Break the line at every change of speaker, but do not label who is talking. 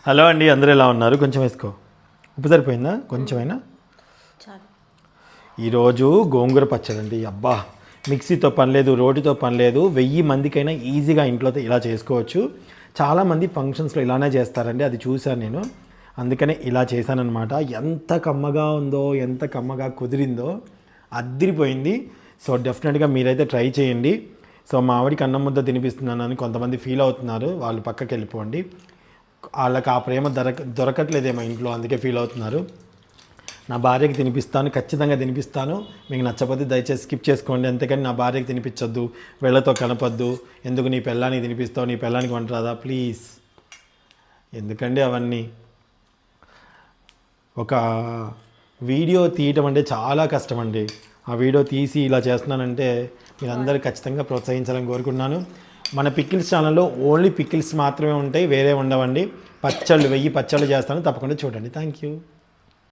Hello అండి, అందరూ ఎలా ఉన్నారు? కొంచెం వేసుకో. ఉప్పు సరిపోయిందా? కొంచెమైనా. ఈరోజు గోంగూర పచ్చడి అండి. అబ్బా, మిక్సీతో పని లేదు, రోటితో పని లేదు. 1000 మందికైనా ఈజీగా ఇంట్లో ఇలా చేసుకోవచ్చు. చాలామంది ఫంక్షన్స్లో ఇలానే చేస్తారండి, అది చూశాను నేను. అందుకనే ఇలా చేశానన్నమాట. ఎంత కమ్మగా ఉందో, ఎంత కమ్మగా కుదిరిందో, అద్దిరిపోయింది. సో డెఫినెట్గా మీరైతే ట్రై చేయండి. సో మా ఆవిడికి అన్నం ముద్ద తినిపిస్తున్నానని కొంతమంది ఫీల్ అవుతున్నారు, వాళ్ళు పక్కకి వెళ్ళిపోండి. వాళ్ళకి ఆ ప్రేమ దొరకట్లేదేమో ఇంట్లో, అందుకే ఫీల్ అవుతున్నారు. నా భార్యకి తినిపిస్తాను, ఖచ్చితంగా తినిపిస్తాను. మీకు నచ్చకపోతే దయచేసి స్కిప్ చేసుకోండి. అంతేకాని నా భార్యకి తినిపించొద్దు, వీళ్ళతో కనపద్దు. ఎందుకు నీ పెళ్ళానికి తినిపిస్తావు, నీ పెళ్ళానికి వంట రాదా, ప్లీజ్ ఎందుకండి అవన్నీ. ఒక వీడియో తీయటం అంటే చాలా కష్టం అండి. ఆ వీడియో తీసి ఇలా చేస్తున్నానంటే మీరందరూ ఖచ్చితంగా ప్రోత్సహించాలని కోరుకున్నాను. మన పికిల్స్ ఛానల్లో ఓన్లీ పికిల్స్ మాత్రమే ఉంటాయి, వేరే ఉండవండి. పచ్చళ్ళు 1000 పచ్చళ్ళు చేస్తాను, తప్పకుండా చూడండి. Thank you.